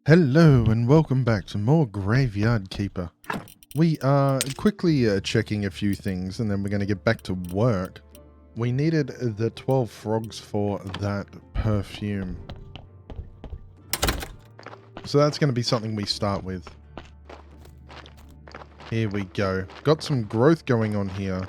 Hello and welcome back to more Graveyard Keeper. We are quickly checking a few things and then we're going to get back to work. We needed the 12 frogs for that perfume. So that's going to be something we start with. Here we go. Got some growth going on here.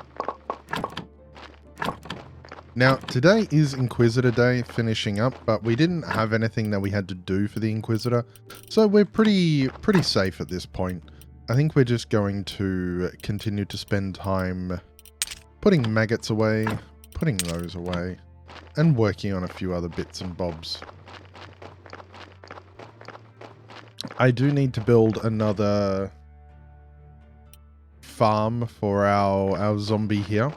Now, today is Inquisitor Day, finishing up, but we didn't have anything that we had to do for the Inquisitor, so we're pretty safe at this point. I think we're just going to continue to spend time putting maggots away, putting those away, and working on a few other bits and bobs. I do need to build another farm for our zombie here.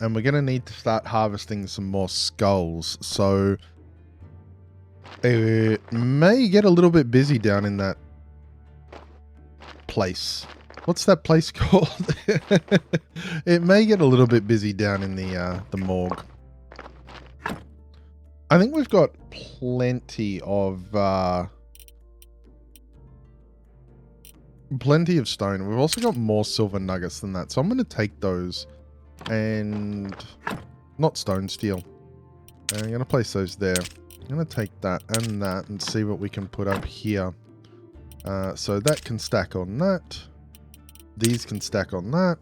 And we're going to need to start harvesting some more skulls. So it may get a little bit busy down in that place. What's that place called? It may get a little bit busy down in the morgue. I think we've got plenty of stone. We've also got more silver nuggets than that. So I'm going to take those. And not stone, steel. And I'm going to place those there. I'm going to take that and see what we can put up here. So that can stack on that. These can stack on that.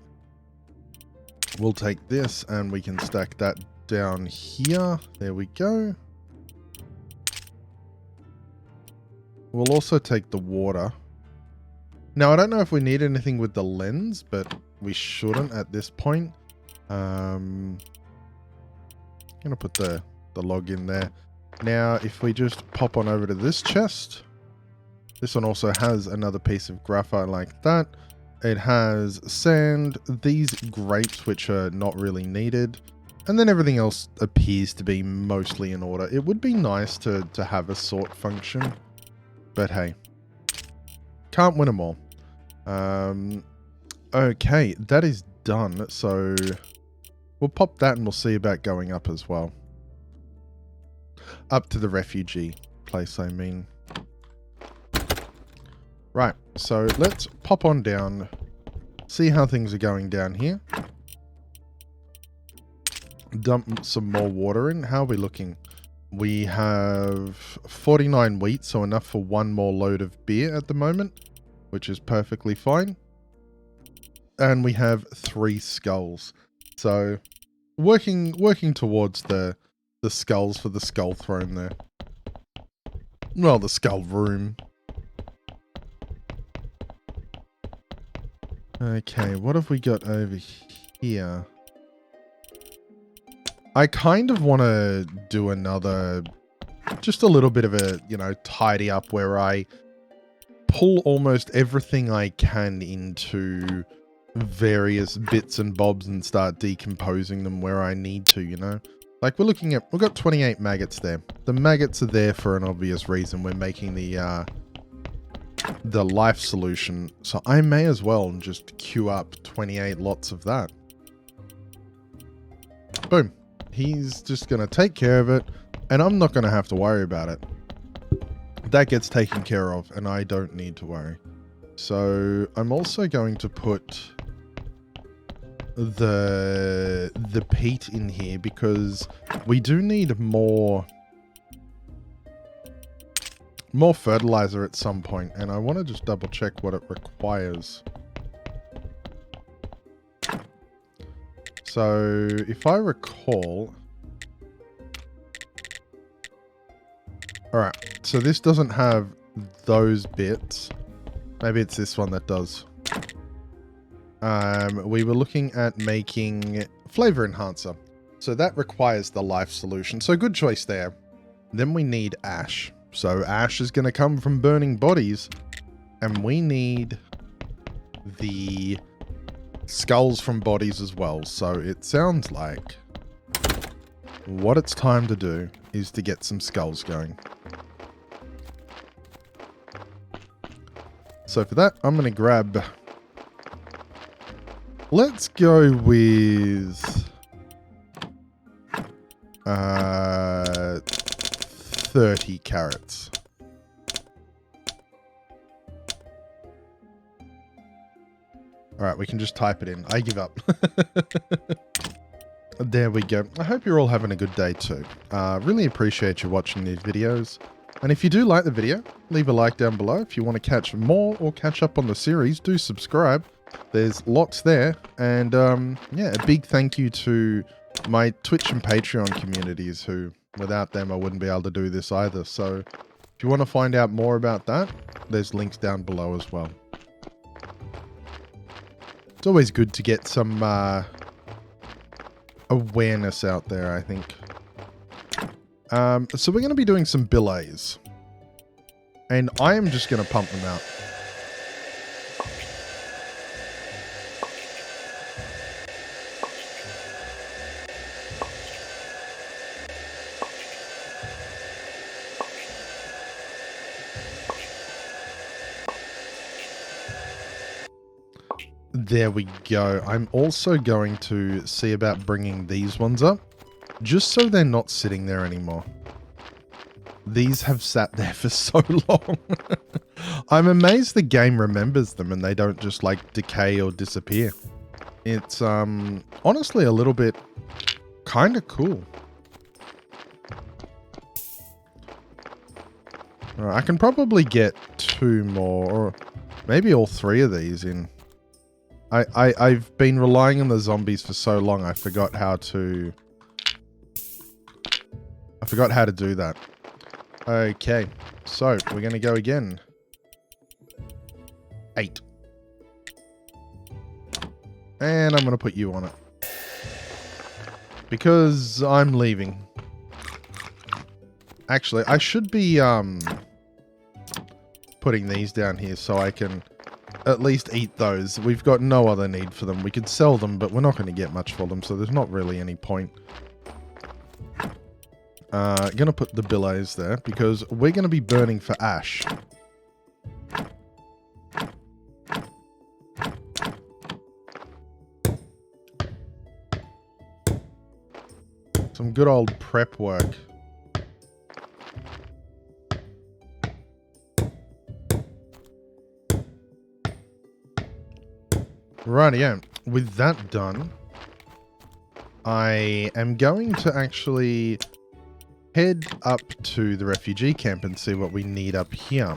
We'll take this and we can stack that down here. There we go. We'll also take the water. Now, I don't know if we need anything with the lens, but we shouldn't at this point. I'm gonna put the log in there. Now, if we just pop on over to this chest, this one also has another piece of graphite like that. It has sand, these grapes, which are not really needed, and then everything else appears to be mostly in order. It would be nice to have a sort function, but hey, can't win them all. Okay, that is done. So we'll pop that and we'll see about going up as well. Up to the refugee place, I mean. Right, so let's pop on down, see how things are going down here. Dump some more water in. How are we looking? We have 49 wheat, so enough for one more load of beer at the moment, which is perfectly fine. And we have 3 skulls. So working towards the skulls for the skull throne there. Well, the skull room. Okay, what have we got over here? I kind of want to do another, just a little bit of a, tidy up where I pull almost everything I can into various bits and bobs and start decomposing them where I need to, Like we've got 28 maggots there. The maggots are there for an obvious reason. We're making the life solution. So I may as well just queue up 28 lots of that. Boom. He's just going to take care of it and I'm not going to have to worry about it. That gets taken care of and I don't need to worry. So I'm also going to put the peat in here because we do need more fertilizer at some point, and I want to just double check what it requires. So if I recall, all right, so this doesn't have those bits. Maybe it's this one that does. We were looking at making flavor enhancer. So that requires the life solution. So good choice there. Then we need ash. So ash is going to come from burning bodies. And we need the skulls from bodies as well. So it sounds like what it's time to do is to get some skulls going. So for that, I'm going to grab... Let's go with 30 carrots. All right, we can just type it in. I give up. There we go. I hope you're all having a good day too. Really appreciate you watching these videos. And if you do like the video, leave a like down below. If you want to catch more or catch up on the series, do subscribe. There's lots there. And yeah, a big thank you to my Twitch and Patreon communities who, without them, I wouldn't be able to do this either. So if you want to find out more about that, there's links down below as well. It's always good to get some awareness out there, I think. So we're going to be doing some billets. And I am just going to pump them out. There we go. I'm also going to see about bringing these ones up, just so they're not sitting there anymore. These have sat there for so long. I'm amazed the game remembers them and they don't just like decay or disappear. It's honestly a little bit kind of cool. All right, I can probably get 2 more, or maybe all 3 of these in. I've been relying on the zombies for so long, I forgot how to do that. Okay, so we're going to go again. 8. And I'm going to put you on it. Because I'm leaving. Actually, I should be putting these down here so I can at least eat those. We've got no other need for them. We could sell them, but we're not going to get much for them, so there's not really any point. Gonna put the billets there because we're gonna be burning for ash. Some good old prep work. Rightio. With that done, I am going to actually head up to the refugee camp and see what we need up here.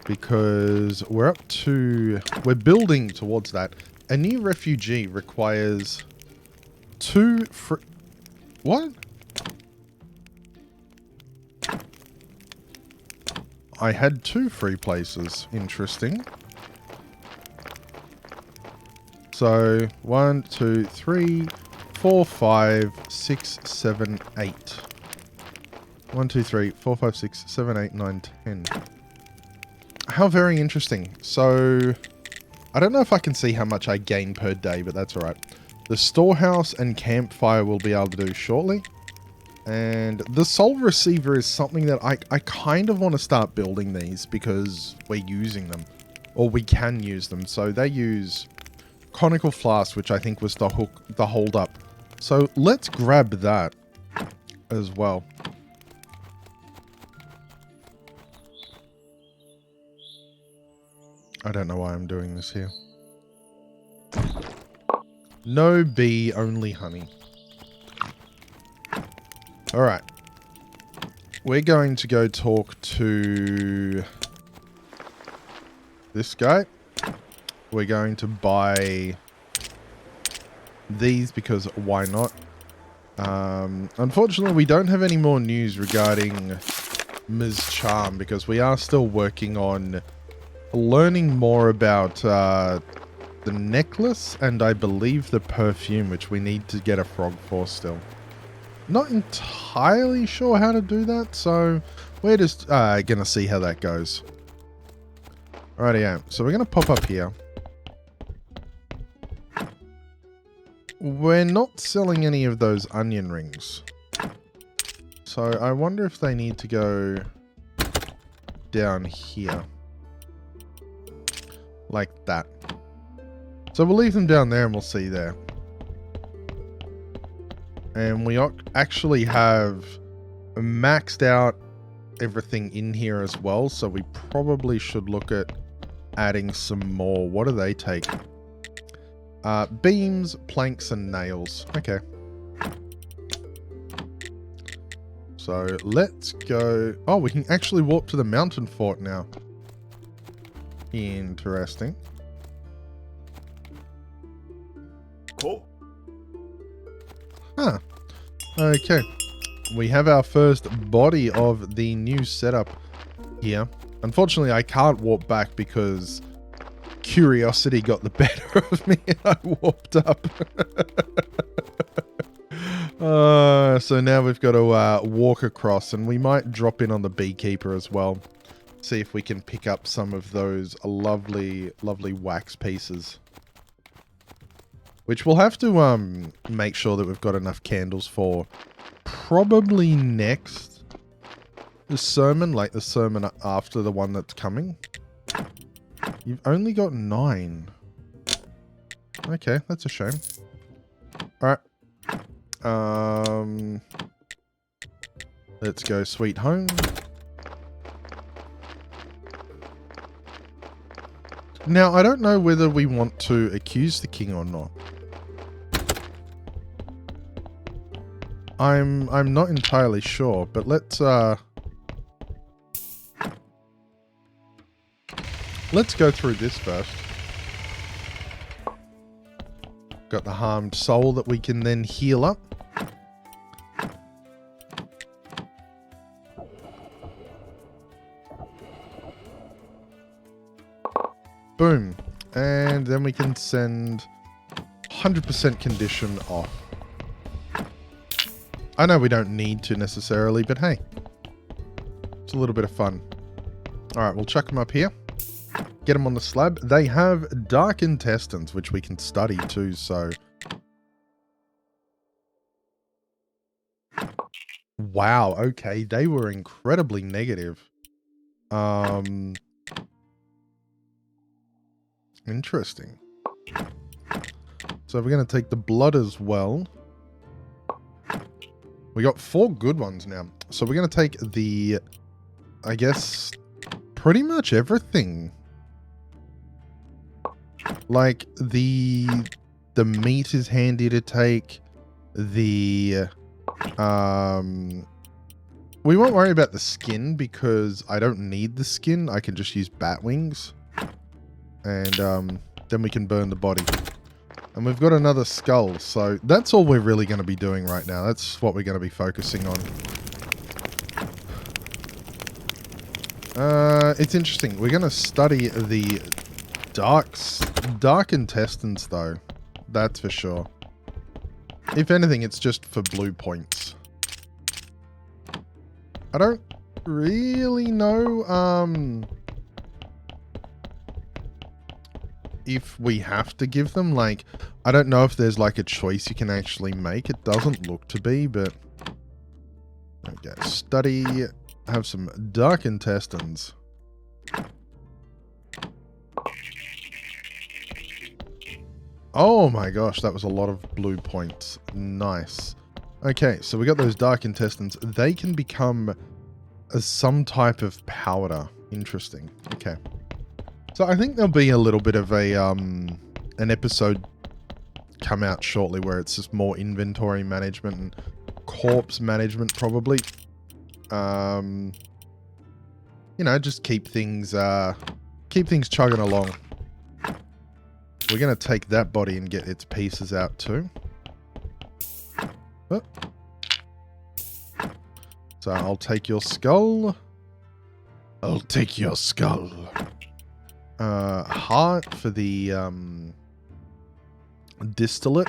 Because we're building towards that. A new refugee requires 2 free... What? I had 2 free places. Interesting. So, 1, 2, 3, 4, 5, 6, 7, 8. 1, 2, 3, 4, 5, 6, 7, 8, 9, 10. How very interesting. So, I don't know if I can see how much I gain per day, but that's alright. The storehouse and campfire we'll be able to do shortly. And the soul receiver is something that I kind of want to start building these because we're using them. Or we can use them. So they use conical flask, which I think was the hold up. So let's grab that as well. I don't know why I'm doing this here. No bee, only honey. Alright. We're going to go talk to this guy. We're going to buy these because why not? Unfortunately, we don't have any more news regarding Ms. Charm because we are still working on learning more about the necklace and I believe the perfume, which we need to get a frog for still. Not entirely sure how to do that, so we're just gonna see how that goes. Rightio, so we're gonna pop up here. We're not selling any of those onion rings. So I wonder if they need to go down here. Like that. So we'll leave them down there and we'll see there. And we actually have maxed out everything in here as well. So we probably should look at adding some more. What do they take? Beams, planks, and nails. Okay. So let's go. Oh, we can actually walk to the mountain fort now. Interesting. Cool. Huh. Okay. We have our first body of the new setup here. Unfortunately, I can't warp back because curiosity got the better of me and I warped up. So now we've got to walk across, and we might drop in on the beekeeper as well. See if we can pick up some of those lovely, lovely wax pieces. Which we'll have to make sure that we've got enough candles for probably next sermon, like the sermon after the one that's coming. You've only got 9. Okay, that's a shame. Alright. Let's go sweet home. Now, I don't know whether we want to accuse the king or not. I'm not entirely sure, but let's go through this first. Got the harmed soul that we can then heal up. Boom. And then we can send 100% condition off. I know we don't need to necessarily, but hey. It's a little bit of fun. Alright, we'll chuck them up here. Get them on the slab. They have dark intestines, which we can study too, so... Wow, okay. They were incredibly negative. Interesting. So we're going to take the blood as well. We got 4 good ones now. So we're going to take the, I guess, pretty much everything. Like, the meat is handy to take. The, we won't worry about the skin because I don't need the skin. I can just use bat wings. And, then we can burn the body. And we've got another skull, so that's all we're really going to be doing right now. That's what we're going to be focusing on. It's interesting. We're going to study the dark intestines, though. That's for sure. If anything, it's just for blue points. I don't really know, if we have to give them, like, I don't know if there's like a choice you can actually make. It doesn't look to be, but okay, study, have some dark intestines. Oh my gosh, that was a lot of blue points. Nice. Okay, so we got those dark intestines. They can become some type of powder. Interesting. Okay. So I think there'll be a little bit of a an episode come out shortly where it's just more inventory management and corpse management probably. You know, just keep things chugging along. We're gonna take that body and get its pieces out too. Oh. So I'll take your skull. I'll take your skull. Heart for the distillate.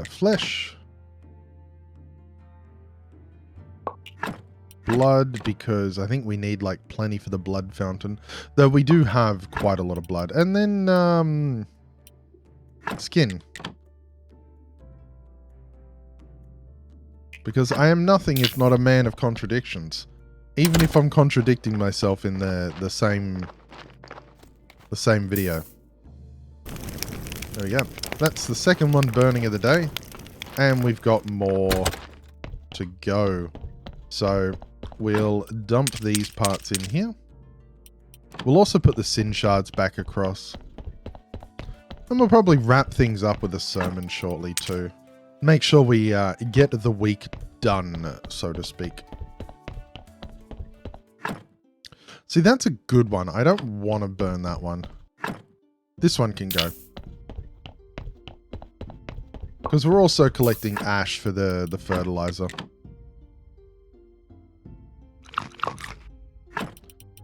Flesh. Blood, because I think we need like plenty for the blood fountain. Though we do have quite a lot of blood. And then skin. Because I am nothing if not a man of contradictions. Even if I'm contradicting myself in the same video. There we go. That's the second one burning of the day. And we've got more to go. So we'll dump these parts in here. We'll also put the sin shards back across. And we'll probably wrap things up with a sermon shortly too. Make sure we get the week done, so to speak. See, that's a good one. I don't want to burn that one. This one can go. Because we're also collecting ash for the fertilizer.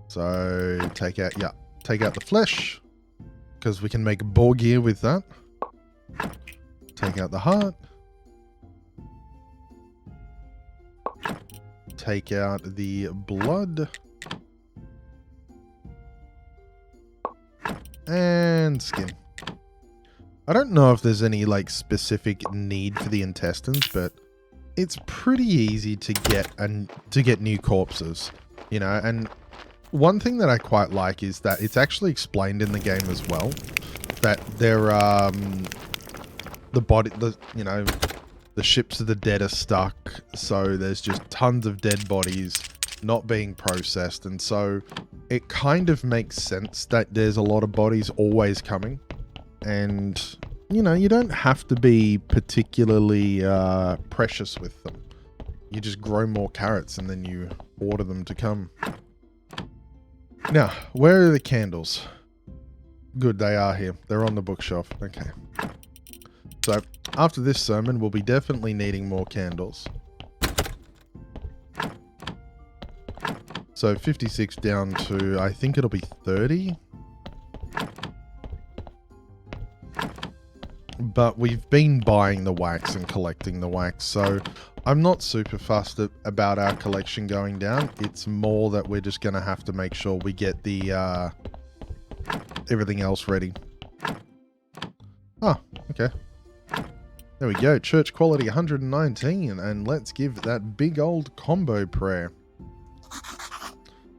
So take out the flesh. Because we can make boar gear with that. Take out the heart. Take out the blood. And skin. I don't know if there's any like specific need for the intestines, but it's pretty easy to get new corpses, you know. And one thing that I quite like is that it's actually explained in the game as well that the ships of the dead are stuck, so there's just tons of dead bodies not being processed, and so it kind of makes sense that there's a lot of bodies always coming. And, you know, you don't have to be particularly precious with them. You just grow more carrots and then you order them to come. Now, where are the candles? Good, they are here. They're on the bookshelf. Okay. So, after this sermon, we'll be definitely needing more candles. So, 56 down to, I think it'll be 30. But we've been buying the wax and collecting the wax, so I'm not super fussed about our collection going down. It's more that we're just going to have to make sure we get the everything else ready. Oh, okay. There we go. Church quality 119, and let's give that big old combo prayer.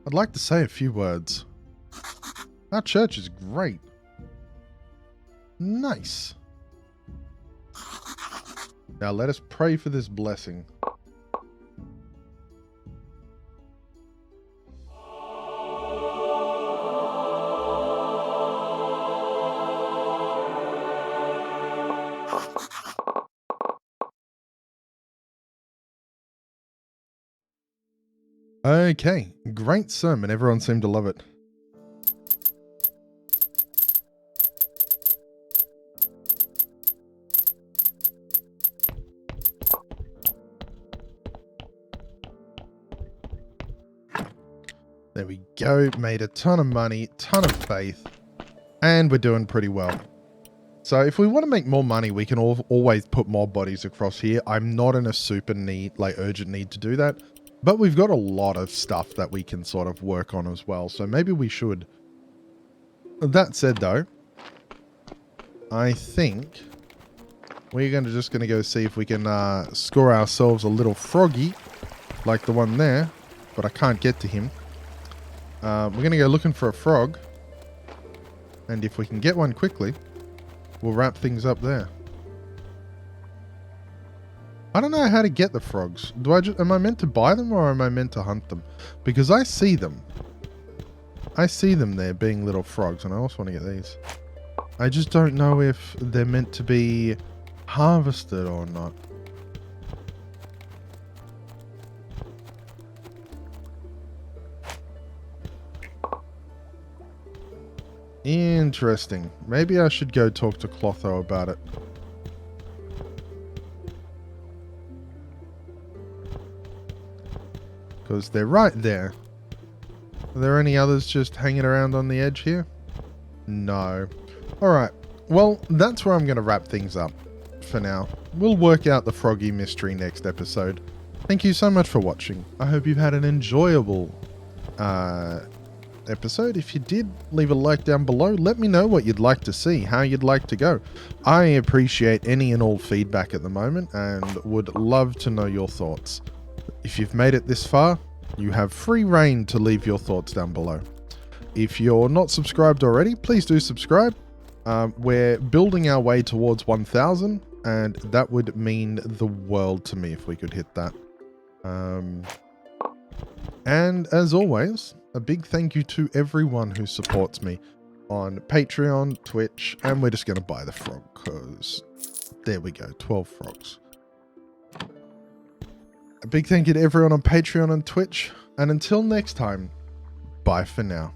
I'd like to say a few words. Our church is great. Nice. Now let us pray for this blessing. Okay, great sermon. Everyone seemed to love it. There we go. Made a ton of money, ton of faith, and we're doing pretty well. So if we want to make more money, we can always put more bodies across here. I'm not in a super urgent need to do that, but we've got a lot of stuff that we can sort of work on as well. So maybe we should. That said though, I think we're just going to go see if we can score ourselves a little froggy like the one there, but I can't get to him. We're going to go looking for a frog, and if we can get one quickly, we'll wrap things up there. I don't know how to get the frogs. Am I meant to buy them or am I meant to hunt them? Because I see them. I see them there being little frogs, and I also want to get these. I just don't know if they're meant to be harvested or not. Interesting. Maybe I should go talk to Clotho about it. Because they're right there. Are there any others just hanging around on the edge here? No. Alright. Well, that's where I'm going to wrap things up for now. We'll work out the froggy mystery next episode. Thank you so much for watching. I hope you've had an enjoyable episode. If you did, leave a like down below. Let me know what you'd like to see, how you'd like to go. I appreciate any and all feedback at the moment and would love to know your thoughts. If you've made it this far, you have free reign to leave your thoughts down below. If you're not subscribed already, please do subscribe. We're building our way towards 1,000, and that would mean the world to me if we could hit that. And as always, a big thank you to everyone who supports me. on Patreon, Twitch, and we're just going to buy the frog because there we go, 12 frogs. A big thank you to everyone on Patreon and Twitch, and until next time, bye for now.